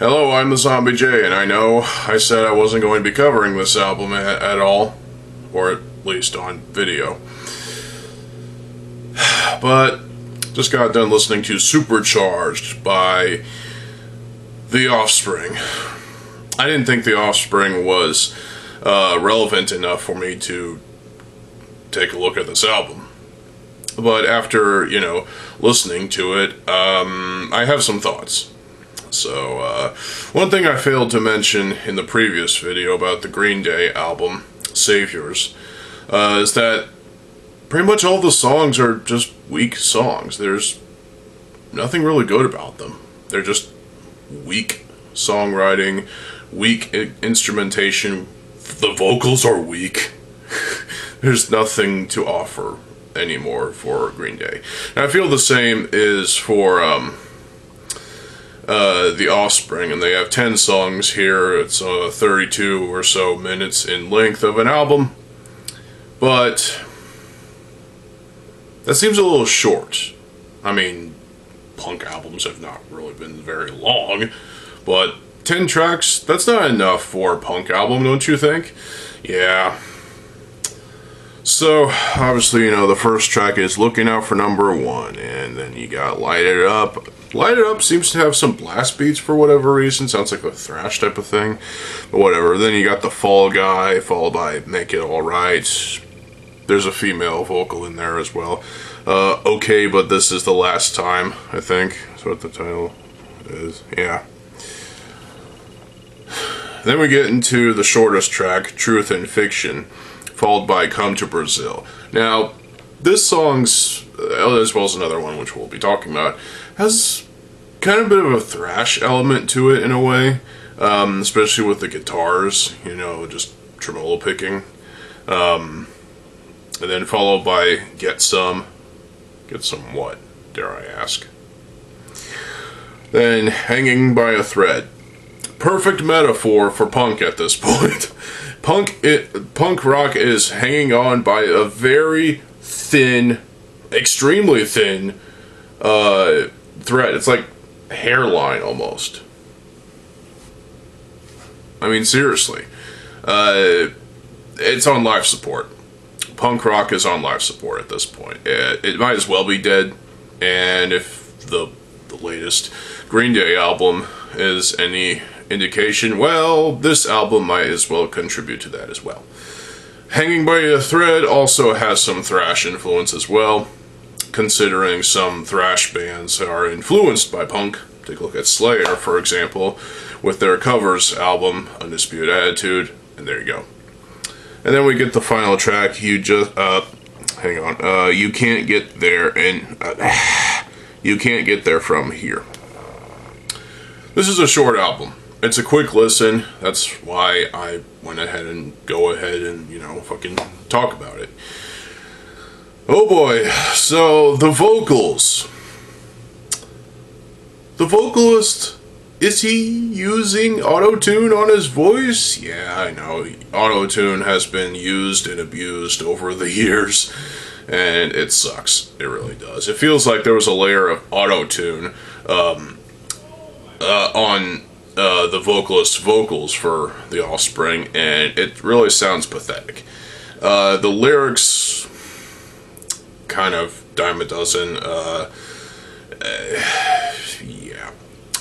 Hello, I'm TheZOMBIEJ, and I know I said I wasn't going to be covering this album at all, or at least on video. But just got done listening to Supercharged by The Offspring. I didn't think The Offspring was relevant enough for me to take a look at this album. But after, listening to it, I have some thoughts. So, one thing I failed to mention in the previous video about the Green Day album, Saviors, is that pretty much all the songs are just weak songs. There's nothing really good about them. They're just weak songwriting, weak instrumentation. The vocals are weak. There's nothing to offer anymore for Green Day. And I feel the same is for The Offspring, and they have 10 songs here. It's 32 or so minutes in length of an album, but that seems a little short. I mean, punk albums have not really been very long, but 10 tracks, that's not enough for a punk album, don't you think? Yeah. So, obviously, the first track is Looking Out for Number 1, and then you got Light It Up. Light It Up seems to have some blast beats for whatever reason. Sounds like a thrash type of thing. But whatever. Then you got The Fall Guy, followed by Make It Alright. There's a female vocal in there as well. Okay, But This Is the Last Time, I think. That's what the title is. Yeah. Then we get into the shortest track, Truth and Fiction, followed by Come to Brazil. Now, this song's, as well as another one which we'll be talking about, has kind of a bit of a thrash element to it in a way, especially with the guitars, just tremolo picking. And then followed by Get Some. Get Some what, dare I ask? Then Hanging by a Thread. Perfect metaphor for punk at this point. Punk rock is hanging on by a very thin, extremely thin thread. It's like hairline almost. I mean, seriously. It's on life support. Punk rock is on life support at this point. It might as well be dead. And if the latest Green Day album is any indication, well, this album might as well contribute to that as well. Hanging by a Thread also has some thrash influence as well, considering some thrash bands are influenced by punk. Take a look at Slayer, for example, with their covers album, Undisputed Attitude, and there you go. And then we get the final track, You Can't Get There, and You Can't Get There From Here. This is a short album. It's a quick listen. That's why I went ahead and fucking talk about it. Oh boy. So, the vocals. The vocalist, is he using auto-tune on his voice? Yeah, I know. Auto-tune has been used and abused over the years, and it sucks. It really does. It feels like there was a layer of auto-tune on the vocalist's vocals for The Offspring, and it really sounds pathetic. The lyrics, kind of dime a dozen, yeah.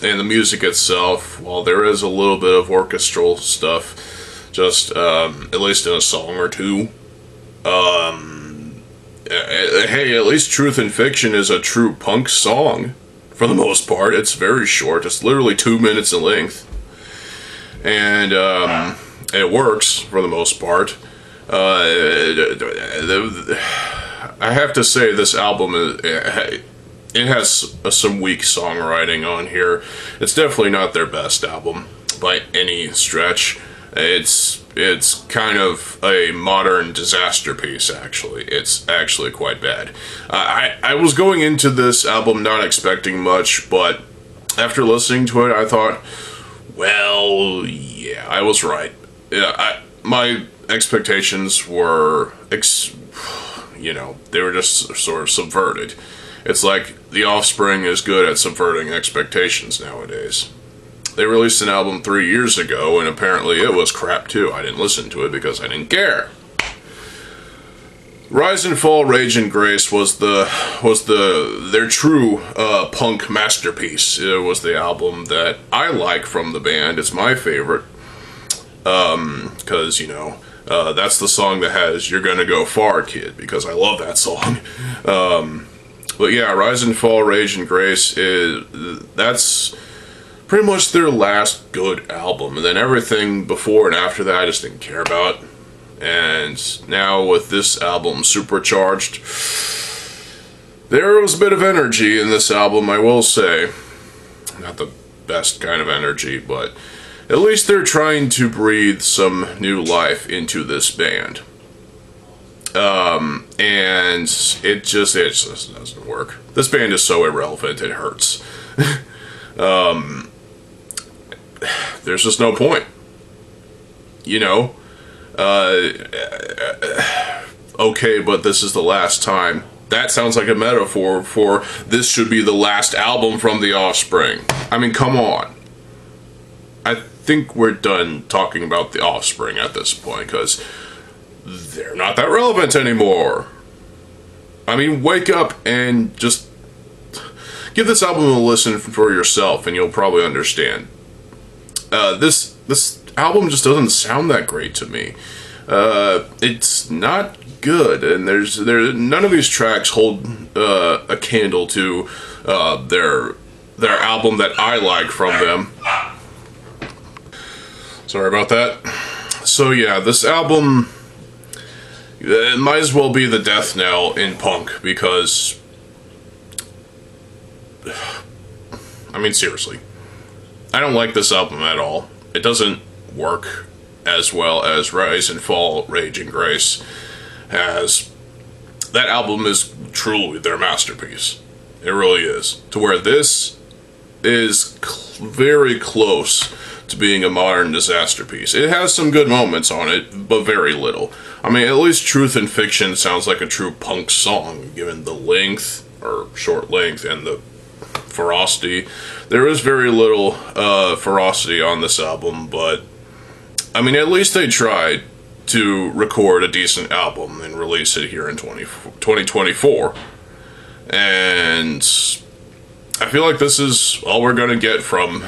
And the music itself, while there is a little bit of orchestral stuff, just, at least in a song or two, hey, at least Truth and Fiction is a true punk song. For the most part, it's very short. It's literally 2 minutes in length. And it works for the most part. I have to say this album, it has some weak songwriting on here. It's definitely not their best album by any stretch. It's kind of a modern disaster piece, actually. It's actually quite bad. I was going into this album not expecting much, but after listening to it, I thought, well, yeah, I was right. Yeah, my expectations were, they were just sort of subverted. It's like The Offspring is good at subverting expectations nowadays. They released an album 3 years ago, and apparently it was crap too. I didn't listen to it because I didn't care. Rise and Fall, Rage and Grace was their true punk masterpiece. It was the album that I like from the band. It's my favorite because that's the song that has "You're Gonna Go Far, Kid," because I love that song. But yeah, Rise and Fall, Rage and Grace that's pretty much their last good album, and then everything before and after that I just didn't care about. And now with this album, Supercharged, there was a bit of energy in this album, I will say. Not the best kind of energy, but at least they're trying to breathe some new life into this band. And it just doesn't work. This band is so irrelevant, it hurts. There's just no point. Okay, but this is the last time. That sounds like a metaphor for this should be the last album from The Offspring. I mean, come on. I think we're done talking about The Offspring at this point, because they're not that relevant anymore. I mean, wake up and just give this album a listen for yourself, and you'll probably understand. This album just doesn't sound that great to me. It's not good, and none of these tracks hold a candle to their album that I like from them. Sorry about that. So yeah, this album, it might as well be the death knell in punk, because I mean, seriously, I don't like this album at all. It doesn't work as well as Rise and Fall, Rage and Grace has. That album is truly their masterpiece. It really is. To where this is very close to being a modern disasterpiece. It has some good moments on it, but very little. I mean, at least Truth and Fiction sounds like a true punk song, given the length, or short length, and the ferocity. There is very little ferocity on this album, but I mean, at least they tried to record a decent album and release it here in 2024. And I feel like this is all we're going to get from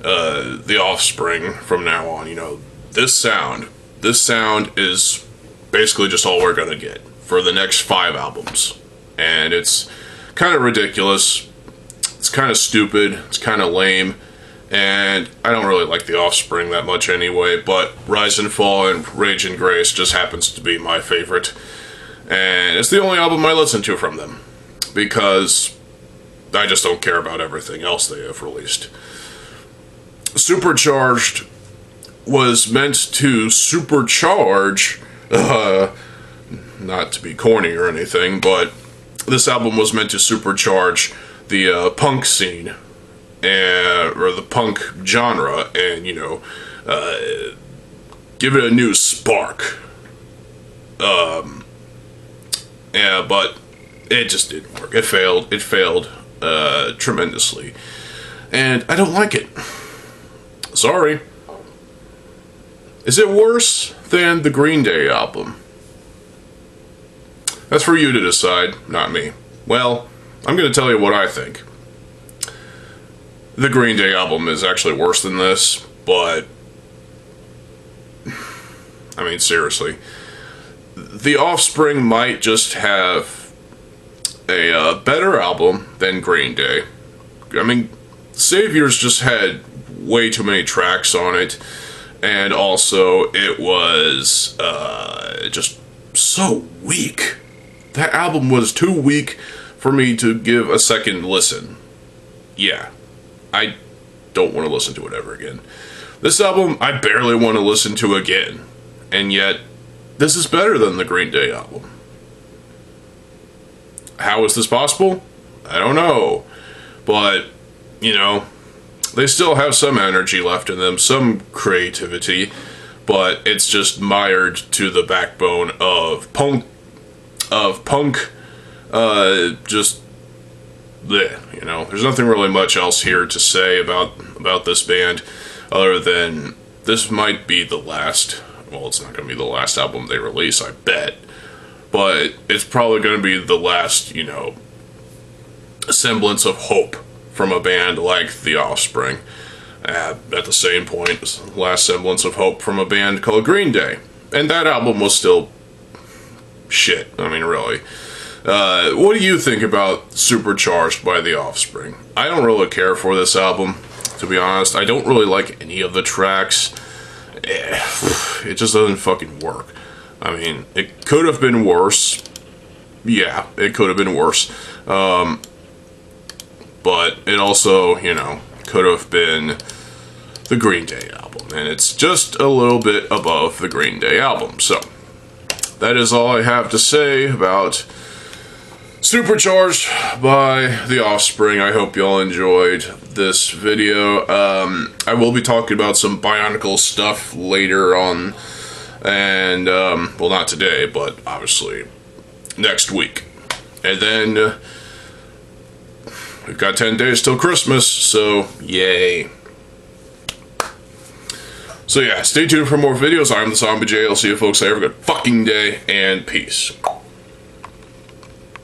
The Offspring from now on. This sound is basically just all we're going to get for the next 5 albums. And it's kind of ridiculous. It's kind of stupid. It's kind of lame. And I don't really like The Offspring that much anyway, but Rise and Fall and Rage and Grace just happens to be my favorite. And it's the only album I listen to from them, because I just don't care about everything else they have released. Supercharged was meant to supercharge, not to be corny or anything, but this album was meant to supercharge the punk scene, or the punk genre, and give it a new spark. Yeah, but it just didn't work. It failed. It failed tremendously, and I don't like it. Sorry. Is it worse than the Green Day album? That's for you to decide, not me. Well, I'm going to tell you what I think. The Green Day album is actually worse than this, but I mean, seriously. The Offspring might just have a better album than Green Day. I mean, Saviors just had way too many tracks on it, and also it was just so weak. That album was too weak for me to give a second listen. Yeah, I don't want to listen to it ever again. This album, I barely want to listen to again, and yet this is better than the Green Day album. How is this possible? I don't know. But, they still have some energy left in them, some creativity, but it's just mired to the backbone of punk, just bleh, you know, there's nothing really much else here to say about this band, other than this might be the last, well, it's not going to be the last album they release, I bet, but it's probably going to be the last, you know, semblance of hope from a band like The Offspring. At the same point, last semblance of hope from a band called Green Day. And that album was still shit, I mean, really. What do you think about Supercharged by The Offspring? I don't really care for this album, to be honest. I don't really like any of the tracks. It just doesn't fucking work. I mean, it could have been worse. Yeah, it could have been worse. But it also, you know, could have been the Green Day album. And it's just a little bit above the Green Day album. So, that is all I have to say about Supercharged by The Offspring. I hope y'all enjoyed this video. I will be talking about some Bionicle stuff later on. And, well, not today, but obviously next week. And then we've got 10 days till Christmas, so yay. So yeah, stay tuned for more videos. I'm TheZOMBIEJ. I'll see you folks later. Have a good fucking day, and peace.